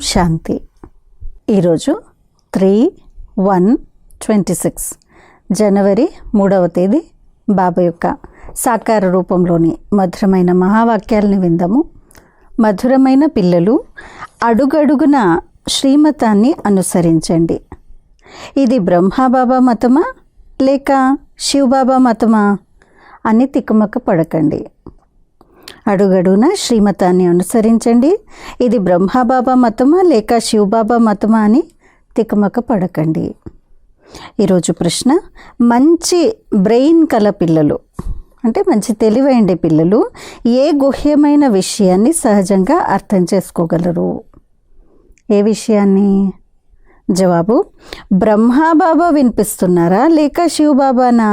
శాంతి. ఈరోజు 3/1/26 జనవరి 3వ తేదీ బాబా యొక్క సాకార రూపంలోని మధురమైన మహావాక్యాలని విందాము. మధురమైన పిల్లలు, అడుగడుగున శ్రీమతాన్ని అనుసరించండి. ఇది బ్రహ్మబాబా మతమా లేక శివబాబా మతమా అని తికమక పడకండి. అడుగడుగున శ్రీమతాన్ని అనుసరించండి. ఇది బ్రహ్మబాబా మతమా లేక శివబాబా మతమా అని తికమక పడకండి. ఈరోజు ప్రశ్న, మంచి బ్రెయిన్ కల పిల్లలు అంటే మంచి తెలివైన పిల్లలు ఏ గుహ్యమైన విషయాన్ని సహజంగా అర్థం చేసుకోగలరు? ఏ విషయాన్ని? జవాబు, బ్రహ్మబాబా వినిపిస్తున్నారా లేక శివబాబానా?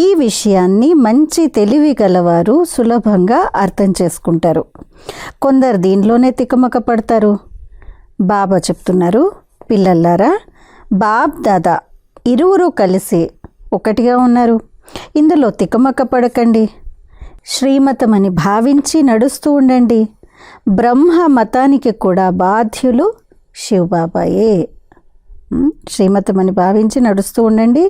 ఈ విషయాన్ని మంచి తెలివి గలవారు సులభంగా అర్థం చేసుకుంటారు. కొందరు దీనిలోనే తికమక పడతారు. బాబా చెప్తున్నారు, పిల్లల్లారా, బాబ్ దాదా ఇరువురు కలిసి ఒకటిగా ఉన్నారు. ఇందులో తికమక పడకండి. శ్రీమతమని భావించి నడుస్తూ ఉండండి. బ్రహ్మ మతానికి కూడా బాధ్యులు శివబాబాయే. శ్రీమతమని భావించి నడుస్తూ ఉండండి.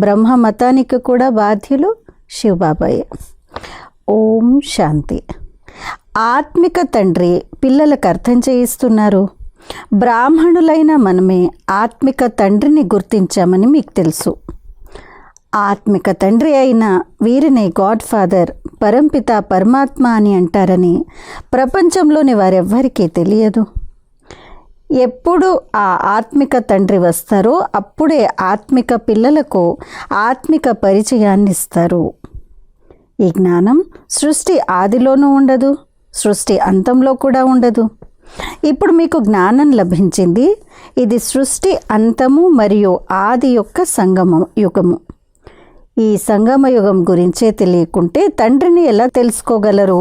బ్రహ్మ మతానికి కూడా బాధ్యులు శివబాబాయే. ఓం శాంతి. ఆత్మిక తండ్రి పిల్లలకు అర్థం చేయిస్తున్నారు. బ్రాహ్మణులైన మనమే ఆత్మిక తండ్రిని గుర్తించామని మీకు తెలుసు. ఆత్మిక తండ్రి అయిన వీరిని గాడ్ ఫాదర్, పరంపిత, పరమాత్మ అని అంటారని ప్రపంచంలోని వారెవ్వరికీ తెలియదు. ఎప్పుడు ఆ ఆత్మిక తండ్రి వస్తారో అప్పుడే ఆత్మిక పిల్లలకు ఆత్మిక పరిచయాన్ని ఇస్తారు. ఈ జ్ఞానం సృష్టి ఆదిలోనూ ఉండదు, సృష్టి అంతంలో కూడా ఉండదు. ఇప్పుడు మీకు జ్ఞానం లభించింది. ఇది సృష్టి అంతము మరియు ఆది యొక్క సంగమ యుగము. ఈ సంగమ యుగం గురించే తెలియకుంటే తండ్రిని ఎలా తెలుసుకోగలరు?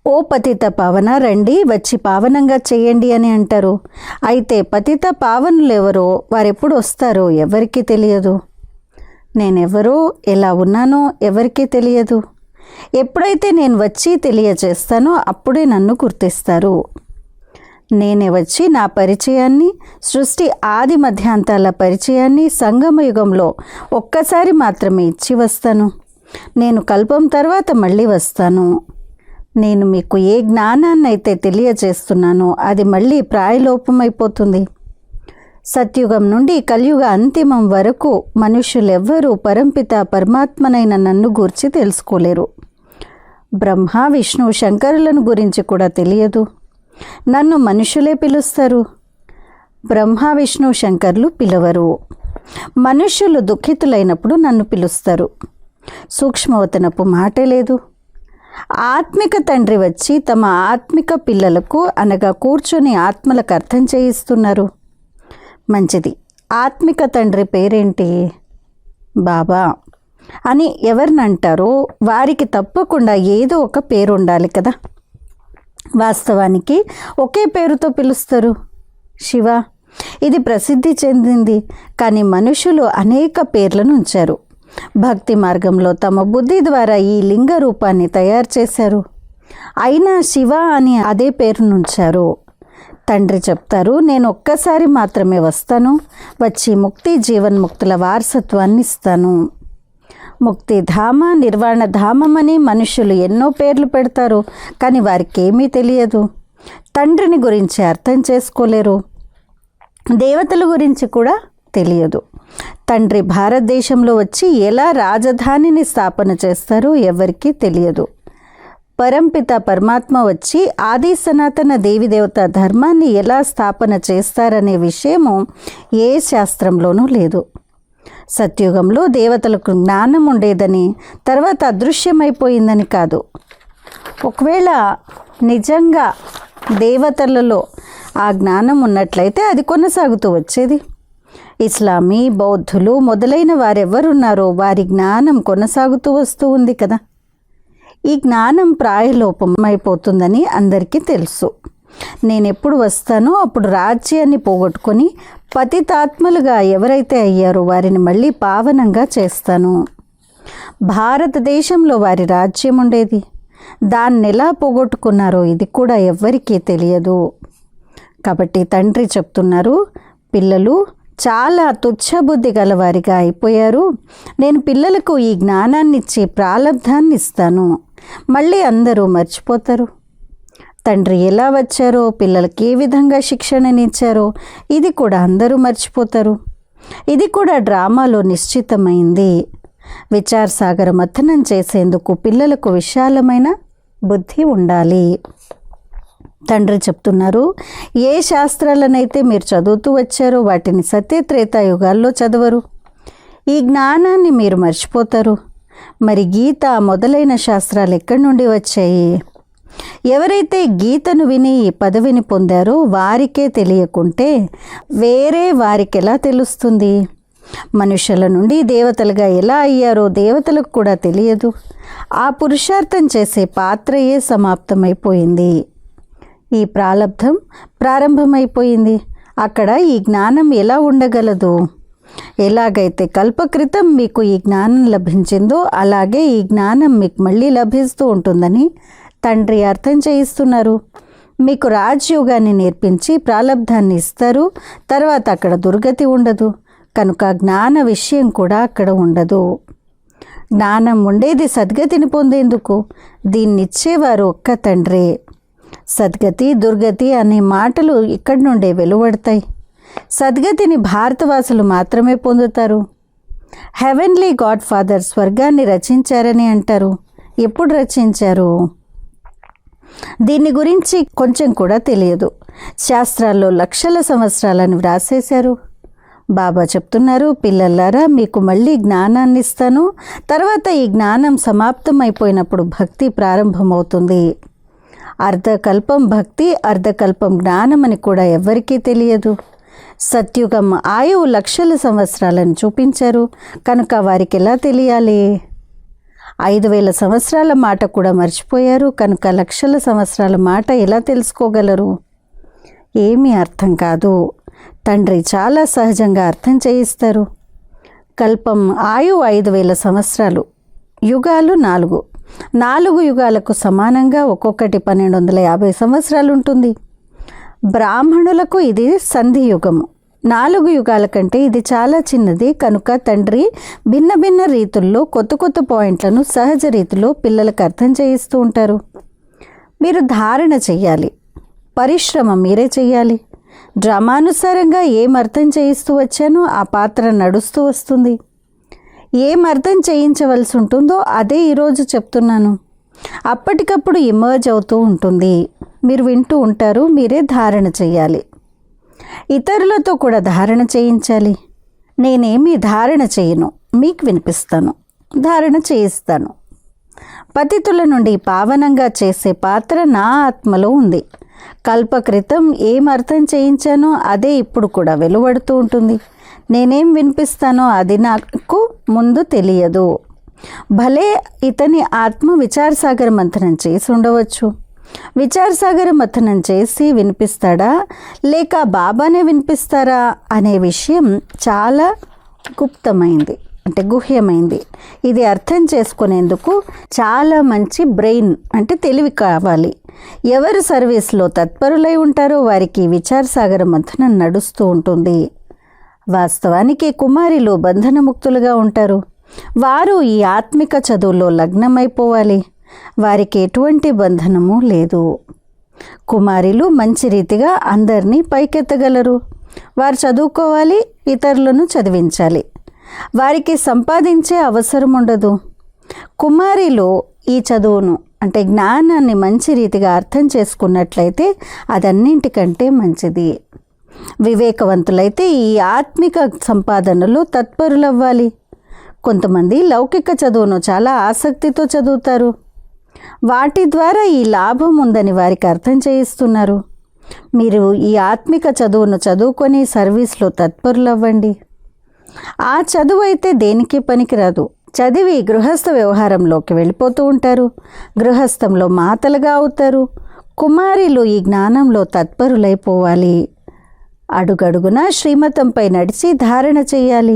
ఓ పతిత పావన, రండి, వచ్చి పావనంగా చేయండి అని అంటారు. అయితే పతిత పావనులు ఎవరో, వారెప్పుడు వస్తారో ఎవరికీ తెలియదు. నేనెవరో, ఎలా ఉన్నానో ఎవరికీ తెలియదు. ఎప్పుడైతే నేను వచ్చి తెలియచేస్తానో అప్పుడే నన్ను గుర్తిస్తారు. నేనే వచ్చి నా పరిచయాన్ని, సృష్టి ఆది మధ్యాంతాల పరిచయాన్ని సంగమ యుగంలో ఒక్కసారి మాత్రమే ఇచ్చి వస్తాను. నేను కల్పం తర్వాత మళ్ళీ వస్తాను. నేను మీకు ఏ జ్ఞానాన్ని అయితే తెలియజేస్తున్నానో అది మళ్ళీ ప్రాయలోపమైపోతుంది. సత్యుగం నుండి కలియుగ అంతిమం వరకు మనుష్యులెవ్వరూ పరంపిత పరమాత్మనైన నన్ను గూర్చి తెలుసుకోలేరు. బ్రహ్మ, విష్ణు, శంకరులను గురించి కూడా తెలియదు. నన్ను మనుషులే పిలుస్తారు. బ్రహ్మ, విష్ణు, శంకర్లు పిలవరు. మనుష్యులు దుఃఖితులైనప్పుడు నన్ను పిలుస్తారు. సూక్ష్మవతనపు మాటే లేదు. ఆత్మిక తండ్రి వచ్చి తమ ఆత్మిక పిల్లలకు అనగా కూర్చొని ఆత్మలకు అర్థం చేయిస్తున్నారు. మంచిది. ఆత్మిక తండ్రి పేరేంటి? బాబా అని ఎవరినంటారో వారికి తప్పకుండా ఏదో ఒక పేరు ఉండాలి కదా. వాస్తవానికి ఒకే పేరుతో పిలుస్తారు, శివ. ఇది ప్రసిద్ధి చెందింది. కానీ మనుషులు అనేక పేర్లను ఉంచారు. భక్తి మార్గంలో తమ బుద్ధి ద్వారా ఈ లింగ రూపాన్ని తయారు చేశారు. అయినా శివ అని అదే పేరునుంచారు. తండ్రి చెప్తారు, నేను ఒక్కసారి మాత్రమే వస్తాను. వచ్చి ముక్తి, జీవన్ముక్తుల వారసత్వాన్ని ఇస్తాను. ముక్తి ధామ, నిర్వాణ ధామం అని మనుషులు ఎన్నో పేర్లు పెడతారు. కానీ వారికి ఏమీ తెలియదు. తండ్రిని గురించి అర్థం చేసుకోలేరు. దేవతల గురించి కూడా తెలియదు. తండ్రి భారతదేశంలో వచ్చి ఎలా రాజధానిని స్థాపన చేస్తారో ఎవరికీ తెలియదు. పరంపిత పరమాత్మ వచ్చి ఆది సనాతన దేవత ధర్మాన్ని ఎలా స్థాపన చేస్తారనే విషయము ఏ శాస్త్రంలోనూ లేదు. సత్యుగంలో దేవతలకు జ్ఞానం ఉండేదని, తర్వాత అదృశ్యమైపోయిందని కాదు. ఒకవేళ నిజంగా దేవతలలో ఆ జ్ఞానం ఉన్నట్లయితే అది కొనసాగుతూ వచ్చేది. ఇస్లామీ, బౌద్ధులు మొదలైన వారెవరున్నారో వారి జ్ఞానం కొనసాగుతూ వస్తూ ఉంది కదా. ఈ జ్ఞానం ప్రాయలోపమైపోతుందని అందరికీ తెలుసు. నేను ఎప్పుడు వస్తానో అప్పుడు రాజ్యాన్ని పోగొట్టుకొని పతితాత్మలుగా ఎవరైతే అయ్యారో వారిని మళ్ళీ పావనంగా చేస్తాను. భారతదేశంలో వారి రాజ్యం ఉండేది. దాన్ని ఎలా పోగొట్టుకున్నారో ఇది కూడా ఎవ్వరికీ తెలియదు. కాబట్టి తండ్రి చెప్తున్నారు, పిల్లలు చాలా తుచ్చబుద్ధి గలవారిగా అయిపోయారు. నేను పిల్లలకు ఈ జ్ఞానాన్ని ఇచ్చి ప్రాలబ్ధాన్ని ఇస్తాను, మళ్ళీ అందరూ మర్చిపోతారు. తండ్రి ఎలా వచ్చారో, పిల్లలకి ఏ విధంగా శిక్షణనిచ్చారో ఇది కూడా అందరూ మర్చిపోతారు. ఇది కూడా డ్రామాలో నిశ్చితమైంది. విచారసాగర మథనం చేసేందుకు పిల్లలకు విశాలమైన బుద్ధి ఉండాలి. తండ్రి చెప్తున్నారు, ఏ శాస్త్రాలనైతే మీరు చదువుతూ వచ్చారో వాటిని సత్యత్రేతాయుగాల్లో చదవరు. ఈ జ్ఞానాన్ని మీరు మర్చిపోతారు. మరి గీత మొదలైన శాస్త్రాలు ఎక్కడి నుండి వచ్చాయి? ఎవరైతే గీతను విని ఈ పదవిని పొందారో వారికే తెలియకుంటే వేరే వారికి ఎలా తెలుస్తుంది? మనుషుల నుండి దేవతలుగా ఎలా అయ్యారో దేవతలకు కూడా తెలియదు. ఆ పురుషార్థం చేసే పాత్రయే సమాప్తమైపోయింది. ఈ ప్రాలబ్ధం ప్రారంభమైపోయింది. అక్కడ ఈ జ్ఞానం ఎలా ఉండగలదు? ఎలాగైతే కల్పకృతం మీకు ఈ జ్ఞానం లభించిందో అలాగే ఈ జ్ఞానం మీకు మళ్ళీ లభిస్తూ ఉంటుందని తండ్రి అర్థం చేయిస్తున్నారు. మీకు రాజయోగాన్ని నేర్పించి ప్రాలబ్ధాన్ని ఇస్తారు. తర్వాత అక్కడ దుర్గతి ఉండదు. కనుక జ్ఞాన విషయం కూడా అక్కడ ఉండదు. జ్ఞానం ఉండేది సద్గతిని పొందేందుకు. దీన్నిచ్చేవారు ఒక్క తండ్రే. సద్గతి దుర్గతి అనే మాటలు ఇక్కడి నుండే వెలువడతాయి. సద్గతిని భారతవాసులు మాత్రమే పొందుతారు. హెవెన్లీ గాడ్ ఫాదర్ స్వర్గాన్ని రచించారని అంటారు. ఎప్పుడు రచించారు? దీని గురించి కొంచెం కూడా తెలియదు. శాస్త్రాల్లో లక్షల సంవత్సరాలను వ్రాసేశారు. బాబా చెప్తున్నారు, పిల్లలారా మీకు మళ్ళీ జ్ఞానాన్ని ఇస్తాను. తర్వాత ఈ జ్ఞానం సమాప్తమైపోయినప్పుడు భక్తి ప్రారంభమవుతుంది. అర్ధకల్పం భక్తి, అర్ధకల్పం జ్ఞానం అని కూడా ఎవ్వరికీ తెలియదు. సత్యుగం ఆయువు లక్షల సంవత్సరాలను చూపించారు. కనుక వారికి ఎలా తెలియాలి? 5,000 సంవత్సరాల మాట కూడా మర్చిపోయారు. కనుక లక్షల సంవత్సరాల మాట ఎలా తెలుసుకోగలరు? ఏమీ అర్థం కాదు. తండ్రి చాలా సహజంగా అర్థం చేయిస్తారు. కల్పం ఆయువు 5,000 సంవత్సరాలు. యుగాలు 4 యుగాలకు సమానంగా ఒక్కొక్కటి 1250 సంవత్సరాలు ఉంటుంది. బ్రాహ్మణులకు ఇది సంధి యుగము. 4 యుగాల కంటే ఇది చాలా చిన్నది. కనుక తండ్రి భిన్న భిన్న రీతుల్లో కొత్త పాయింట్లను సహజ రీతిలో పిల్లలకు అర్థం చేయిస్తూ ఉంటారు. మీరు ధారణ చెయ్యాలి. పరిశ్రమ మీరే చెయ్యాలి. డ్రామానుసారంగా ఏం అర్థం చేయిస్తూ వచ్చానో ఆ పాత్ర నడుస్తూ వస్తుంది. ఏం అర్థం చేయించవలసి ఉంటుందో అదే ఈరోజు చెప్తున్నాను. అప్పటికప్పుడు ఇమర్జ్ అవుతూ ఉంటుంది. మీరు వింటూ ఉంటారు. మీరే ధారణ చెయ్యాలి. ఇతరులతో కూడా ధారణ చేయించాలి. నేనేమీ ధారణ చేయను, మీకు వినిపిస్తాను, ధారణ చేయిస్తాను. పతితుల నుండి పావనంగా చేసే పాత్ర నా ఆత్మలో ఉంది. కల్పక్రితం ఏం అర్థం చేయించానో అదే ఇప్పుడు కూడా వెలువడుతూ ఉంటుంది. నేనేం వినిపిస్తానో అది నాకు ముందు తెలియదు. భలే ఇతని ఆత్మ విచారసాగర మంథనం చేసి ఉండవచ్చు. విచారసాగర మథనం చేసి వినిపిస్తాడా లేక బాబానే వినిపిస్తారా అనే విషయం చాలా గుప్తమైంది, అంటే గుహ్యమైంది. ఇది అర్థం చేసుకునేందుకు చాలా మంచి బ్రెయిన్ అంటే తెలివి కావాలి. ఎవరు సర్వీస్లో తత్పరులై ఉంటారో వారికి విచారసాగర మథనం నడుస్తూ ఉంటుంది. వాస్తవానికి కుమారులు బంధనముక్తులుగా ఉంటారు. వారు ఈ ఆత్మిక చదువులో లగ్నమైపోవాలి. వారికి ఎటువంటి బంధనము లేదు. కుమారులు మంచి రీతిగా అందరినీ పైకెత్తగలరు. వారు చదువుకోవాలి, ఇతరులను చదివించాలి. వారికి సంపాదించే అవసరం ఉండదు. కుమారులు ఈ చదువును అంటే జ్ఞానాన్ని మంచి రీతిగా అర్థం చేసుకున్నట్లయితే అదన్నింటికంటే మంచిది. వివేకవంతులైతే ఈ ఆత్మిక సంపాదనలో తత్పరులవ్వాలి. కొంతమంది లౌకిక చదువును చాలా ఆసక్తితో చదువుతారు. వాటి ద్వారా ఈ లాభం ఉందని వారికి అర్థం చేయిస్తున్నారు. మీరు ఈ ఆత్మిక చదువును చదువుకొని సర్వీస్లో తత్పరులవ్వండి. ఆ చదువు అయితే దేనికి పనికిరాదు. చదివి గృహస్థ వ్యవహారంలోకి వెళ్ళిపోతూ ఉంటారు. గృహస్థంలో మాతలుగా అవుతారు. కుమారులు ఈ జ్ఞానంలో తత్పరులైపోవాలి. అడుగడుగునా శ్రీమతంపై నడిచి ధారణ చేయాలి.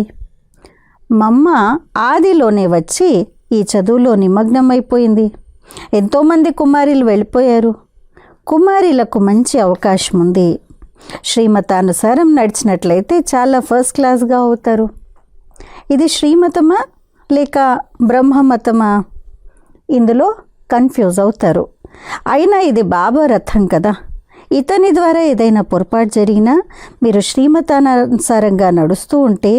మమ్మ ఆదిలోనే వచ్చి ఈ చదువులో నిమగ్నమైపోయింది. ఎంతోమంది కుమారులు వెళ్ళిపోయారు. కుమారులకు మంచి అవకాశం ఉంది. శ్రీమతానుసారం నడిచినట్లయితే చాలా ఫస్ట్ క్లాస్గా అవుతారు. ఇది శ్రీమతమా లేక బ్రహ్మమతమా? ఇందులో కన్ఫ్యూజ్ అవుతారు. అయినా ఇది బాబా రథం కదా, ఇతని ద్వారా ఏదైనా పొరపాటు జరిగినా మీరు శ్రీమతానుసారంగా నడుస్తూ ఉంటే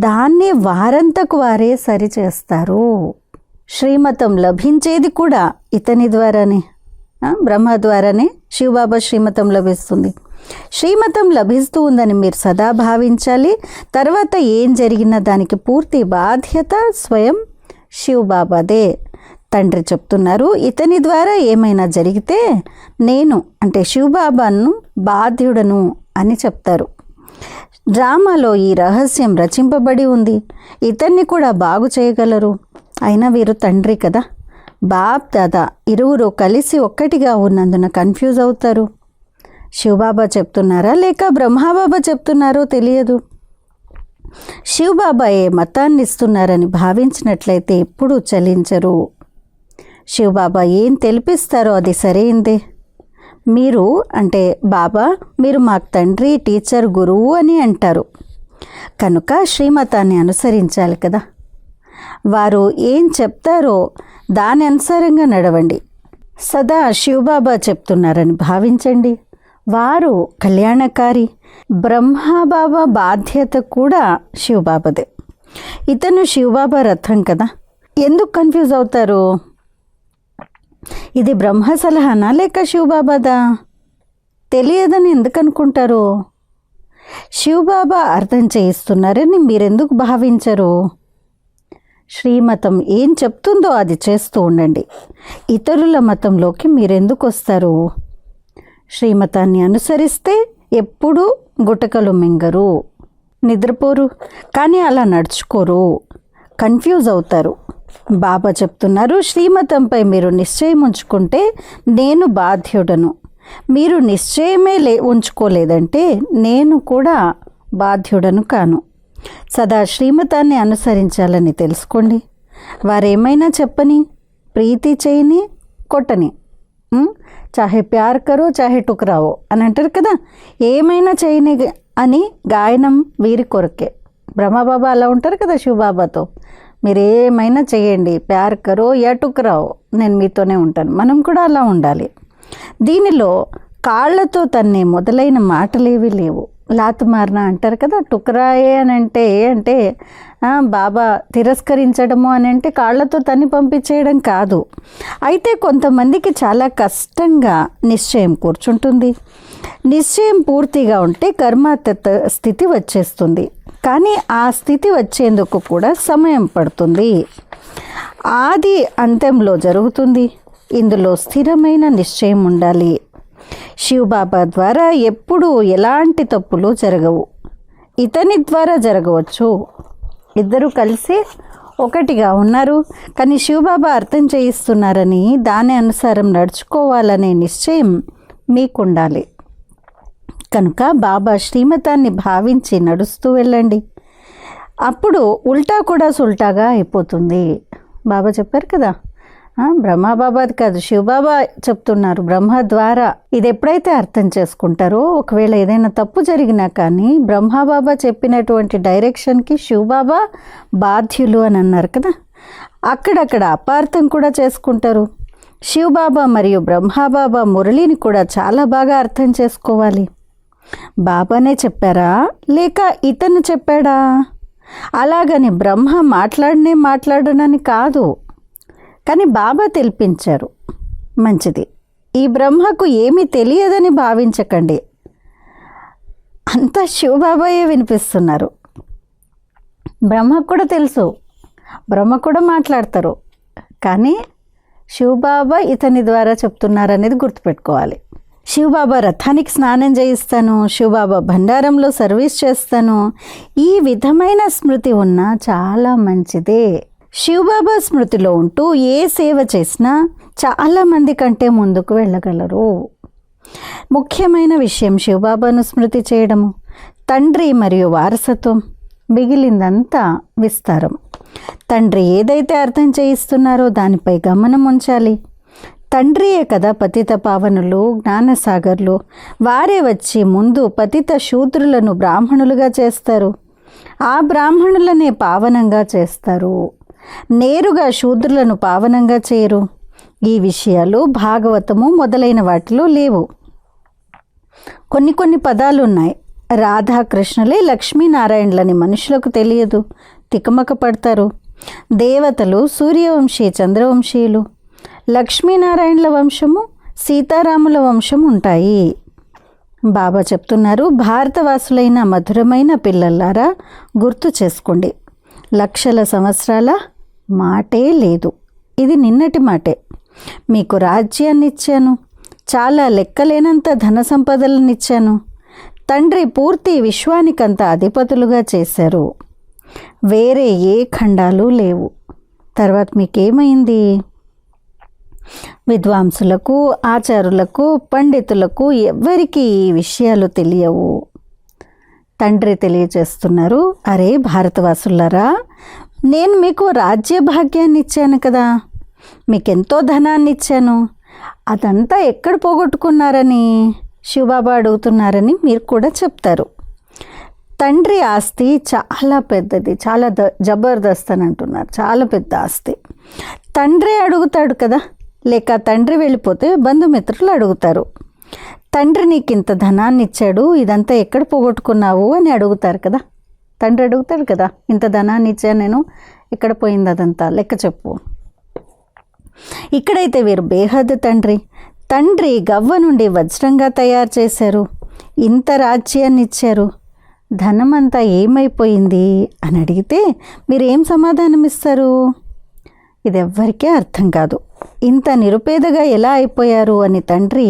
దాన్ని వారంతకు వారే సరిచేస్తారు. శ్రీమతం లభించేది కూడా ఇతని ద్వారానే, బ్రహ్మ ద్వారానే శివబాబా శ్రీమతం లభిస్తుంది. శ్రీమతం లభిస్తూ ఉందని మీరు సదా భావించాలి. తర్వాత ఏం జరిగినా దానికి పూర్తి బాధ్యత స్వయం శివబాబాదే. తండ్రి చెప్తున్నారు, ఇతని ద్వారా ఏమైనా జరిగితే నేను అంటే శివబాబాను బాధ్యుడను అని చెప్తారు. డ్రామాలో ఈ రహస్యం రచింపబడి ఉంది. ఇతన్ని కూడా బాగు చేయగలరు. అయినా వీరు తండ్రి కదా, బాప్ దాదా ఇరువురు కలిసి ఒక్కటిగా ఉన్నందున కన్ఫ్యూజ్ అవుతారు. శివబాబా చెప్తున్నారా లేక బ్రహ్మబాబా చెప్తున్నారో తెలియదు. శివబాబా ఏ మతాన్ని ఇస్తున్నారని భావించినట్లయితే ఎప్పుడూ చలించరు. శివబాబా ఏం తెలిపిస్తారో అది సరైందే. మీరు అంటే బాబా మీరు మాకు తండ్రి, టీచర్, గురువు అని అంటారు కనుక శ్రీమతాన్ని అనుసరించాలి కదా. వారు ఏం చెప్తారో దాని అనుసారంగా నడవండి. సదా శివబాబా చెప్తున్నారని భావించండి. వారు కళ్యాణకారి. బ్రహ్మబాబా బాధ్యత కూడా శివబాబాదే. ఇతను శివబాబా రథం కదా. ఎందుకు కన్ఫ్యూజ్ అవుతారు? ఇది బ్రహ్మ సలహానా లేక శివబాబాదా? తెలియదని ఎందుకు అనుకుంటారు? శివబాబా అర్థం చేయిస్తున్నారని మీరెందుకు భావించరు? శ్రీమతం ఏం చెప్తుందో అది చేస్తూ ఉండండి. ఇతరుల మతంలోకి మీరెందుకు వస్తారు? శ్రీమతాన్ని అనుసరిస్తే ఎప్పుడూ గుటకలు మింగరు, నిద్రపోరు, కానీ అలా నడుచుకోరు, కన్ఫ్యూజ్ అవుతారు. బాబా చెప్తున్నారు, శ్రీమతంపై మీరు నిశ్చయం ఉంచుకుంటే నేను బాధ్యుడను. మీరు నిశ్చయమే ఉంచుకోలేదంటే నేను కూడా బాధ్యుడను కాను. సదా శ్రీమతాన్ని అనుసరించాలని తెలుసుకోండి. వారేమైనా చెప్పని, ప్రీతి చేయని, కొట్టని, చాహే ప్యార్ కరో చాహే టుకరావో అని అంటారు కదా, ఏమైనా చేయని అని గాయనం వీరి కొరకే. బ్రహ్మబాబా అలా ఉంటారు కదా శివబాబాతో, మీరు ఏమైనా చేయండి, ప్యార్ కరో యా టుకరావో, నేను మీతోనే ఉంటాను. మనం కూడా అలా ఉండాలి. దీనిలో కాళ్లతో తన్నే మొదలైన మాటలేవి లేవు. లాతు మారిన అంటారు కదా, టుకరాయే అని అంటే బాబా తిరస్కరించడము అని అంటే కాళ్లతో తన్ని పంపించేయడం కాదు. అయితే కొంతమందికి చాలా కష్టంగా నిశ్చయం కూర్చుంటుంది. నిశ్చయం పూర్తిగా ఉంటే కర్మాతీత స్థితి వచ్చేస్తుంది. కానీ ఆ స్థితి వచ్చేందుకు కూడా సమయం పడుతుంది. ఆది అంత్యంలో జరుగుతుంది. ఇందులో స్థిరమైన నిశ్చయం ఉండాలి. శివబాబా ద్వారా ఎప్పుడూ ఎలాంటి తప్పులు జరగవు. ఇతని ద్వారా జరగవచ్చు. ఇద్దరు కలిసి ఒకటిగా ఉన్నారు, కానీ శివబాబా అర్థం చేయిస్తున్నారని దాని అనుసారం నడుచుకోవాలనే నిశ్చయం మీకుండాలి. కనుక బాబా శ్రీమతాన్ని భావించి నడుస్తూ వెళ్ళండి. అప్పుడు ఉల్టా కూడా సుల్టాగా అయిపోతుంది. బాబా చెప్పారు కదా, బ్రహ్మబాబాది కాదు శివబాబా చెప్తున్నారు. బ్రహ్మ ద్వారా ఇది ఎప్పుడైతే అర్థం చేసుకుంటారో, ఒకవేళ ఏదైనా తప్పు జరిగినా కానీ బ్రహ్మబాబా చెప్పినటువంటి డైరెక్షన్కి శివబాబా బాధ్యులు అని అన్నారు కదా, అక్కడక్కడ అపార్థం కూడా చేసుకుంటారు. శివబాబా మరియు బ్రహ్మబాబా మురళిని కూడా చాలా బాగా అర్థం చేసుకోవాలి. బాబానే చెప్పారా లేక ఇతను చెప్పాడా? అలాగని బ్రహ్మ మాట్లాడనని కాదు, కానీ బాబా తెలిపించారు, మంచిది. ఈ బ్రహ్మకు ఏమీ తెలియదని భావించకండి. అంతా శివబాబాయే వినిపిస్తున్నారు. బ్రహ్మకు కూడా తెలుసు, బ్రహ్మ కూడా మాట్లాడతారు, కానీ శివబాబా ఇతని ద్వారా చెప్తున్నారనేది గుర్తుపెట్టుకోవాలి. శివబాబా రథానికి స్నానం చేయిస్తాను, శివబాబా భండారంలో సర్వీస్ చేస్తాను, ఈ విధమైన స్మృతి ఉన్నా చాలా మంచిదే. శివబాబా స్మృతిలో ఉంటూ ఏ సేవ చేసినా చాలామంది కంటే ముందుకు వెళ్ళగలరు. ముఖ్యమైన విషయం శివబాబాను స్మృతి చేయడము, తండ్రి మరియు వారసత్వం, మిగిలిందంతా విస్తారం. తండ్రి ఏదైతే అర్థం చేయిస్తున్నారో దానిపై గమనం ఉంచాలి. తండ్రియే కదా పతిత పావనులు, జ్ఞానసాగర్లు. వారే వచ్చి ముందు పతిత శూద్రులను బ్రాహ్మణులుగా చేస్తారు, ఆ బ్రాహ్మణులనే పావనంగా చేస్తారు. నేరుగా శూద్రులను పావనంగా చేయరు. ఈ విషయాలు భాగవతము మొదలైన వాటిలో లేవు. కొన్ని పదాలు ఉన్నాయి. రాధాకృష్ణులే లక్ష్మీనారాయణులని మనుషులకు తెలియదు, తికమక పడతారు. దేవతలు సూర్యవంశీ చంద్రవంశీయులు, లక్ష్మీనారాయణుల వంశము సీతారాముల వంశం ఉంటాయి. బాబా చెప్తున్నారు, భారతవాసులైన మధురమైన పిల్లలారా గుర్తు చేసుకోండి, లక్షల సంవత్సరాల మాటే లేదు, ఇది నిన్నటి మాటే. మీకు రాజ్యాన్ని ఇచ్చాను, చాలా లెక్కలేనంత ధన సంపదలనిచ్చాను. తండ్రి పూర్తి విశ్వానికంత అధిపతులుగా చేశారు. వేరే ఏ ఖండాలు లేవు. తర్వాత మీకేమైంది? విద్వాంసులకు, ఆచారులకు, పండితులకు ఎవ్వరికీ ఈ విషయాలు తెలియవు. తండ్రి తెలియజేస్తున్నారు, అరే భారతవాసులారా, నేను మీకు రాజ్య భాగ్యాన్ని ఇచ్చాను కదా, మీకెంతో ధనాన్ని ఇచ్చాను, అదంతా ఎక్కడ పోగొట్టుకున్నారని శివబాబా అడుగుతున్నారని మీరు కూడా చెప్తారు. తండ్రి ఆస్తి చాలా పెద్దది, చాలా జబర్దస్త్ అని అంటున్నారు, చాలా పెద్ద ఆస్తి. తండ్రి అడుగుతాడు కదా, లేక తండ్రి వెళ్ళిపోతే బంధుమిత్రులు అడుగుతారు, తండ్రి నీకు ఇంత ధనాన్ని ఇచ్చాడు, ఇదంతా ఎక్కడ పోగొట్టుకున్నావు అని అడుగుతారు కదా. తండ్రి అడుగుతాడు కదా, ఇంత ధనాన్ని ఇచ్చాను నేను, ఎక్కడ పోయింది అదంతా, లెక్క చెప్పు. ఇక్కడైతే వీరు బేహద్ తండ్రి గవ్వ నుండి వజ్రంగా తయారు చేశారు, ఇంత రాజ్యాన్ని ఇచ్చారు, ధనమంతా ఏమైపోయింది అని అడిగితే మీరేం సమాధానం ఇస్తారు? ఇది ఎవ్వరికీ అర్థం కాదు. ఇంత నిరుపేదగా ఎలా అయిపోయారు అని తండ్రి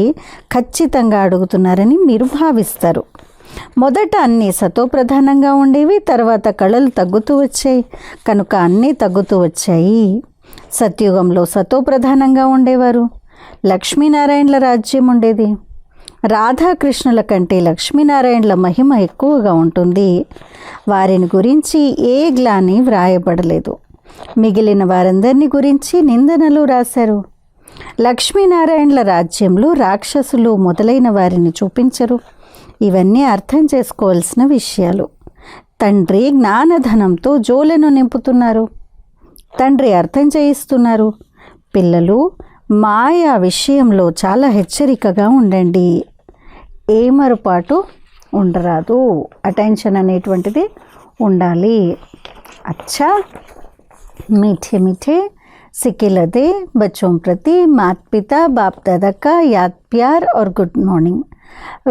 ఖచ్చితంగా అడుగుతున్నారని మీరు భావిస్తారు. మొదట అన్నీ సతోప్రధానంగా ఉండేవి, తర్వాత కళలు తగ్గుతూ వచ్చాయి, కనుక అన్నీ తగ్గుతూ వచ్చాయి. సత్యుగంలో సతోప్రధానంగా ఉండేవారు, లక్ష్మీనారాయణుల రాజ్యం ఉండేది. రాధాకృష్ణుల కంటే లక్ష్మీనారాయణుల మహిమ ఎక్కువగా ఉంటుంది. వారిని గురించి ఏ గ్లాని వ్రాయబడలేదు. మిగిలిన వారందరినీ గురించి నిందనలు రాశారు. లక్ష్మీనారాయణుల రాజ్యంలో రాక్షసులు మొదలైన వారిని చూపించరు. ఇవన్నీ అర్థం చేసుకోవాల్సిన విషయాలు. తండ్రి జ్ఞానధనంతో జోలను నింపుతున్నారు, తండ్రి అర్థం చేయిస్తున్నారు. పిల్లలు మాయా విషయంలో చాలా హెచ్చరికగా ఉండండి, ఏమరుపాటు ఉండరాదు, అటెన్షన్ అనేటువంటిది ఉండాలి. అచ్చా मीठे मीठे सिके लदे बच्चों प्रति माता पिता बाप दादा का याद प्यार और गुड मॉर्निंग.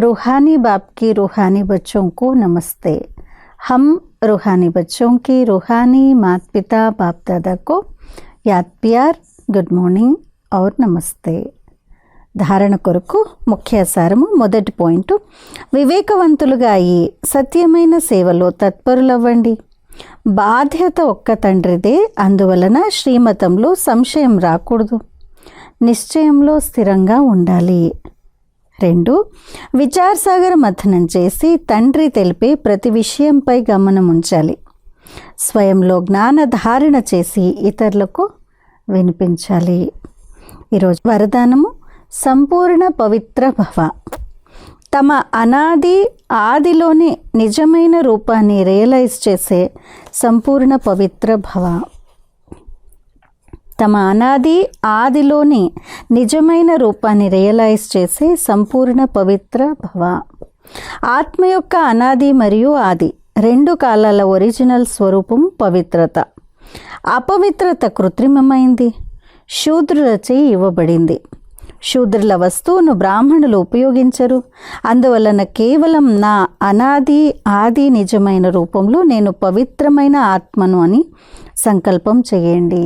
रूहानी बाप की रूहानी बच्चों को नमस्ते. हम रूहानी बच्चों की रूहानी माता पिता बाप दादा को याद प्यार गुड मॉर्निंग और नमस्ते. ధారణ కొరకు ముఖ్య సారము. మొదటి పాయింట్, వివేకవంతులుగా అయి సత్యమైన సేవలో తత్పరులవ్వండి. బాధ్యత ఒక్క తండ్రిదే, అందువలన శ్రీమతంలో సంశయం రాకూడదు, నిశ్చయంలో స్థిరంగా ఉండాలి. 2, విచారసాగర మథనం చేసి తండ్రి తెలిపే ప్రతి విషయంపై గమనం ఉంచాలి. స్వయంలో జ్ఞాన ధారణ చేసి ఇతరులకు వినిపించాలి. ఈరోజు వరదానము, సంపూర్ణ పవిత్ర భవ. తమ ఆదిలోని నిజమైన రూపాన్ని రియలైజ్ చేసే సంపూర్ణ పవిత్ర భవ. తమ ఆదిలోని నిజమైన రూపాన్ని రియలైజ్ చేసే సంపూర్ణ పవిత్ర భవ. ఆత్మ యొక్క అనాది మరియు ఆది రెండు కాలాల ఒరిజినల్ స్వరూపం పవిత్రత. అపవిత్రత కృత్రిమమైంది, శూద్రులచే ఇవ్వబడింది. శూద్రుల వస్తువును బ్రాహ్మణులు ఉపయోగించరు. అందువలన కేవలం నా ఆది నిజమైన రూపంలో నేను పవిత్రమైన ఆత్మను అని సంకల్పం చేయండి.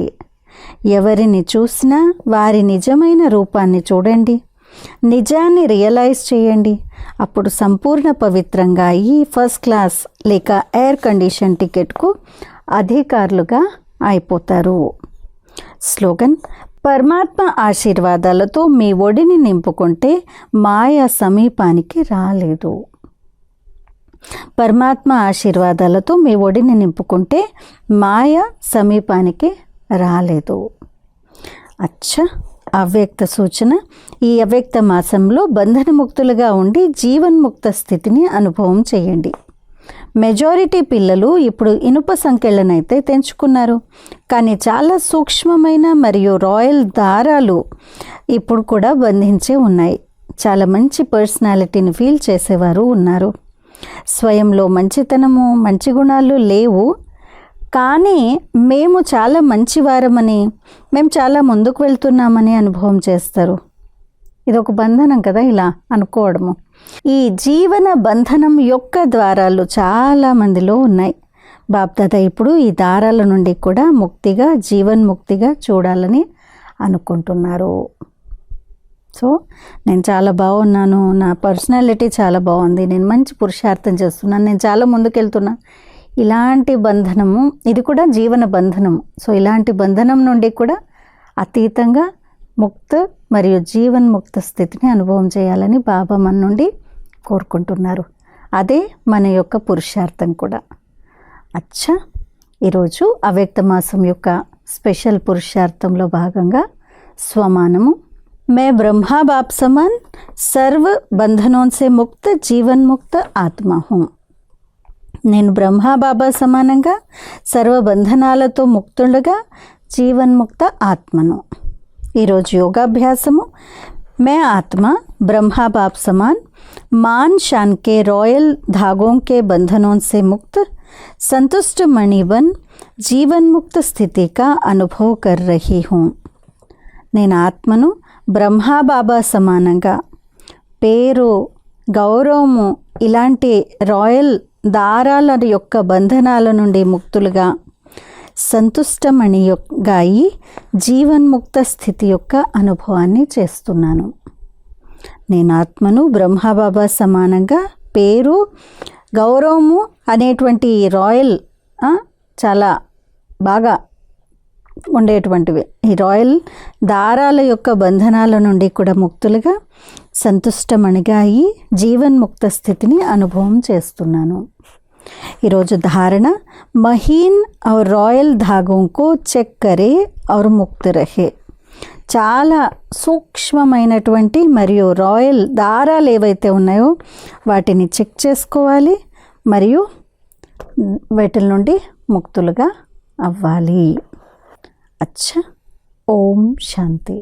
ఎవరిని చూసినా వారి నిజమైన రూపాన్ని చూడండి, నిజాన్ని రియలైజ్ చేయండి. అప్పుడు సంపూర్ణ పవిత్రంగా ఈ ఫస్ట్ క్లాస్ లేక ఎయిర్ కండిషన్ టికెట్కు అధికారులుగా అయిపోతారు. స్లోగన్, పరమాత్మ ఆశీర్వాదాలతో మీ ఒడిని నింపుకుంటే మాయ సమీపానికి రాలేదు. పరమాత్మ ఆశీర్వాదాలతో మీ ఒడిని నింపుకుంటే మాయ సమీపానికి రాలేదు. అచ్చా, అవ్యక్త సూచన. ఈ అవ్యక్త మాసంలో బంధనముక్తులుగా ఉండి జీవన్ముక్త స్థితిని అనుభవం చేయండి. మెజారిటీ పిల్లలు ఇప్పుడు ఇనుప సంకెళ్ళనైతే తెంచుకున్నారు, కానీ చాలా సూక్ష్మమైన మరియు రాయల్ దారాలు ఇప్పుడు కూడా బంధించే ఉన్నాయి. చాలా మంచి పర్సనాలిటీని ఫీల్ చేసేవారు ఉన్నారు. స్వయంలో మంచితనము, మంచి గుణాలు లేవు, కానీ మేము చాలా మంచివారమని, మేము చాలా ముందుకు వెళ్తున్నామని అనుభవం చేస్తారు. ఇది ఒక బంధనం కదా, ఇలా అనుకోవడము. ఈ జీవన బంధనం యొక్క ద్వారాలు చాలా మందిలో ఉన్నాయి. బాప్దాదా ఇప్పుడు ఈ దారాల నుండి కూడా ముక్తిగా, జీవన్ముక్తిగా చూడాలని అనుకుంటున్నారు. సో నేను చాలా బాగున్నాను, నా పర్సనాలిటీ చాలా బాగుంది, నేను మంచి పురుషార్థం చేస్తున్నాను, నేను చాలా ముందుకెళ్తున్నా. ఇలాంటి బంధనము, ఇది కూడా జీవన బంధనము. సో ఇలాంటి బంధనం నుండి కూడా అతీతంగా ముక్త మరియు జీవన్ముక్త స్థితిని అనుభవం చేయాలని బాబా మన నుండి కోరుకుంటున్నారు. అదే మన యొక్క పురుషార్థం కూడా. అచ్చా, ఈరోజు అవ్యక్త మాసం యొక్క స్పెషల్ పురుషార్థంలో భాగంగా స్వమానము. मैं ब्रह्मा बाप समान सर्व बंधनों से मुक्त जीवन मुक्त आत्मा हूँ. నేను బ్రహ్మా బాబా సమానంగా సర్వ బంధనాలతో ముక్తులుగా జీవన్ముక్త ఆత్మను. ఈరోజు యోగాభ్యాసము. मैं आत्मा ब्रह्मा बाप समान मान शान के रॉयल धागों के बंधनों से मुक्त संतुष्ट मणि बन जीवन मुक्त स्थिति का अनुभव कर रही हूँ. నేను ఆత్మను బ్రహ్మా బాబా సమానంగా పేరు, గౌరవము ఇలాంటి రాయల్ దారాల యొక్క బంధనాల నుండి ముక్తులుగా సంతుష్టమణిగా అయి జీవన్ముక్త స్థితి యొక్క అనుభవాన్ని చేస్తున్నాను. నేను ఆత్మను బ్రహ్మబాబా సమానంగా పేరు, గౌరవము అనేటువంటి రాయల్ చాలా బాగా ఉండేటువంటివి ఈ రాయల్ దారాల యొక్క బంధనాల నుండి కూడా ముక్తులుగా సంతుష్టమణిగా అయి జీవన్ముక్త స్థితిని అనుభవం చేస్తున్నాను. ఈరోజు ధారణ. మహీన్ और రాయల్ धागों को చెక్ करे और मुक्त रहे. చాలా సూక్ష్మమైనటువంటి మరియు రాయల్ దారాలు ఏవైతే ఉన్నాయో వాటిని చెక్ చేసుకోవాలి మరియు వీటి నుండి ముక్తులుగా అవ్వాలి. अच्छा, ओम शांति.